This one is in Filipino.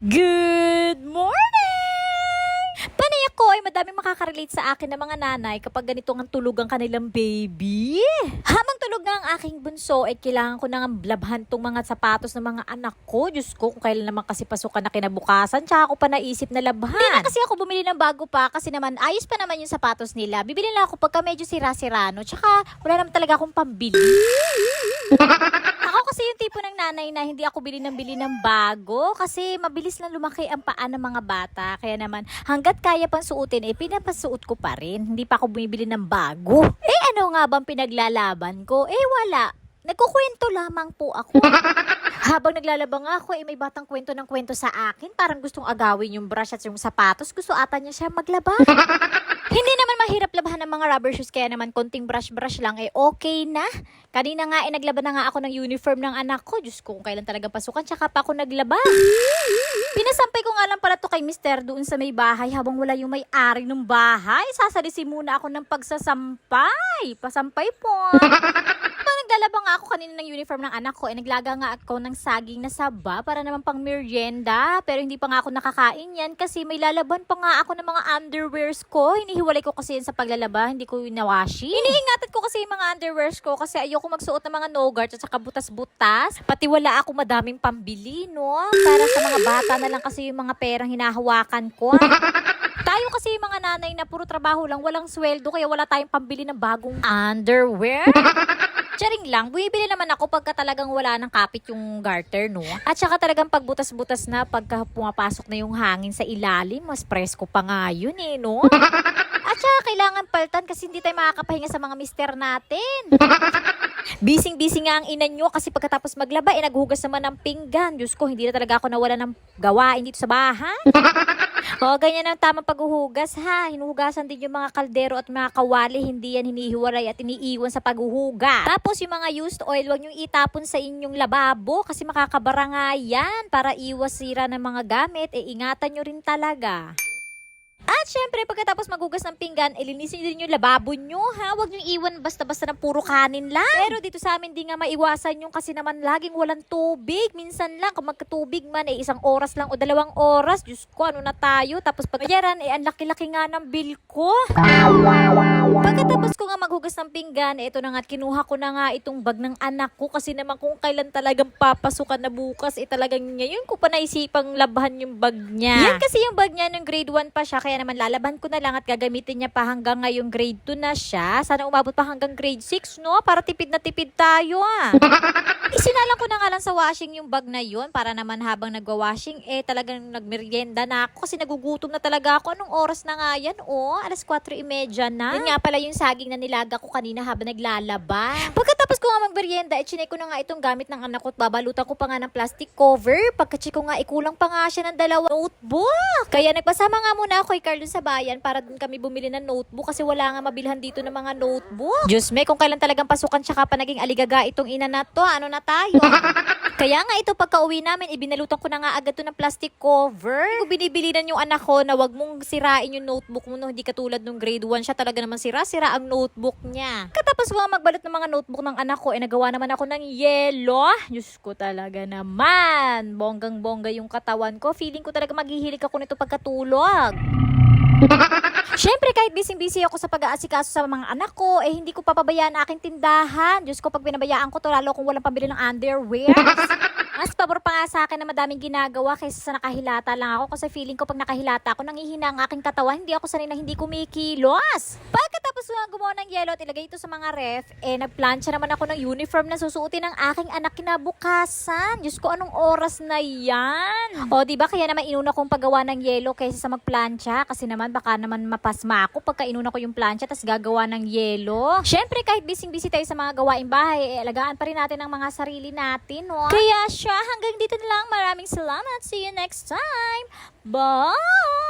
Good morning! Panay ako ay madaming makakarelate sa akin na mga nanay kapag ganito ang tulog ang kanilang baby. Habang tulog nga ang aking bunso, ay kailangan ko nang labhan tong mga sapatos ng mga anak ko. Diyos ko, kung kailan naman kasi pasukan na kinabukasan, tsaka ako pa naisip na labhan. Hindi na kasi ako bumili ng bago pa kasi naman ayos pa naman yung sapatos nila. Bibili lang ako pagka medyo sira-sirano, tsaka wala naman talaga akong pambili. Ako kasi yung tipo ng nanay na hindi ako bili ng bago kasi mabilis lang lumaki ang paa ng mga bata. Kaya naman hanggat kaya pang suotin, pinapasuot ko pa rin. Hindi pa ako bumibili ng bago. Ano nga bang pinaglalaban ko? Wala. Nagkukwento lamang po ako. Habang naglalabang ako, may batang kwento ng kwento sa akin. Parang gustong agawin yung brush at yung sapatos. Gusto ata niya siya maglaba. Hindi naman mahirap labahan ng mga rubber shoes, kaya naman konting brush-brush lang okay na. Kanina nga naglaba na nga ako ng uniform ng anak ko. Diyos ko, kung kailan talaga pasukan, tsaka pa ako naglaba. Pinasampay ko nga lang pala to kay mister doon sa may bahay habang wala yung may-ari ng bahay. Sasalisi muna ako ng pagsasampay. Pasampay po. Naglalaba nga ako kanina ng uniform ng anak ko, naglaga nga ako ng saging na saba para naman pang merienda. Pero hindi pa nga ako nakakain yan kasi may lalaban pa nga ako ng mga underwears ko. Hinihiwalay ko kasi yan sa paglalaba, hindi ko nawashi. Iniingatan ko kasi yung mga underwears ko kasi ayoko magsuot ng mga no-guards at saka butas-butas. Pati wala ako madaming pambili, no? Para sa mga bata na lang kasi yung mga perang hinahawakan ko. Tayo kasi yung mga nanay na puro trabaho lang, walang sweldo, kaya wala tayong pambili ng bagong underwear. Charing lang, bumibili naman ako pagka talagang wala ng kapit yung garter, no? At saka talagang pagbutas-butas na, pagka pumapasok na yung hangin sa ilalim, mas presko pa nga yun no? At saka kailangan paltan kasi hindi tayo makakapahinga sa mga mister natin. Bising-bising nga ang ina nyo kasi pagkatapos maglaba, naghugas naman ng pinggan. Diyos ko, hindi na talaga ako nawala ng gawain dito sa bahay. Ganyan ang tamang paghuhugas ha. Hinuhugasan din yung mga kaldero at mga kawali. Hindi yan hinihiwalay at iniiwan sa paghuhugas. Tapos yung mga used oil, huwag nyo itapon sa inyong lababo kasi makakabara nga yan. Para iwas sira ng mga gamit, ingatan nyo rin talaga. At syempre, pagkatapos magugas ng pinggan, linisin din yung lababo nyo, ha? Huwag nyo iwan basta-basta ng puro kanin lang. Pero dito sa amin, di nga maiwasan yung kasi naman laging walang tubig. Minsan lang, kung magkatubig man, 1 oras lang o 2 oras. Diyos ko, ano na tayo? Tapos pagyaran, ang laki-laki nga ng bill ko. Pagkatapos ko nga maghugas ng pinggan, ito na nga, kinuha ko na nga itong bag ng anak ko kasi naman kung kailan talagang papasukan na bukas, talagang ngayon ko pa naisipang labahan yung bag niya. Yan kasi yung bag niya nung grade 1 pa siya, kaya naman lalaban ko na lang at gagamitin niya pa hanggang ngayong grade 2 na siya. Sana umabot pa hanggang grade 6, no? Para tipid na tipid tayo, Isinalang ko na nga lang sa washing yung bag na yun para naman habang nagwa-washing, talagang nagmerienda na ako kasi nagugutom na talaga ako. Anong oras na nga yan, 4:30 na. Yun nga pala yung saging na nilaga ko kanina habang naglalaba. Pagkatapos ko nga magmerienda, chinek ko na nga itong gamit ng anak ko at babalutan ko pa nga ng plastic cover. Pagka-check ko nga, kulang pa nga siya ng 2 notebook. Kaya nagpasama nga muna ako kay Carlon sa bayan para dun kami bumili ng notebook kasi wala nga mabilhan dito ng mga notebook. Diyos me, kung kailan talagang pasukan tsaka pa naging aligaga itong ina na to, ano na tayo? Kaya nga ito pagka-uwi namin, ibinalutan ko na nga agad to ng plastic cover. Hindi ko binibilinan yung anak ko na wag mong sirain yung notebook mo, no? Hindi katulad nung grade 1 siya talaga naman sira ang notebook niya. Katapos ko nga magbalot ng mga notebook ng anak ko, nagawa naman ako ng yelo. Diyos ko talaga naman. Bonggang-bongga yung katawan ko. Feeling ko talaga maghihilig ako nito pagkatulog. Siyempre, kahit busy-busy ako sa pag-aasikaso sa mga anak ko, hindi ko papabayaan ang aking tindahan. Diyos ko, pag pinabayaan ko to, lalo kung walang pambili ng underwear. Mas pabor pa nga sa akin na madaming ginagawa kaysa sa nakahilata lang ako kasi feeling ko pag nakahilata ako, nangihina ang aking katawan, hindi ako sanay na hindi kumikilos. Pagkatapos nga gumawa ng yelo at ilagay ito sa mga ref, nagplansya naman ako ng uniform na susuotin ng aking anak kinabukasan. Diyos ko, anong oras na yan? Diba kaya naman inuna kong paggawa ng yelo kaysa sa magplansya kasi naman baka naman mapasma ako pagka inuna ko yung plansya tas gagawa ng yelo. Siyempre, kahit busy-busy tayo sa mga gawaing bahay, alagaan pa rin natin ang mga sarili natin, no? Kaya hanggang dito na lang. Maraming salamat. See you next time. Bye!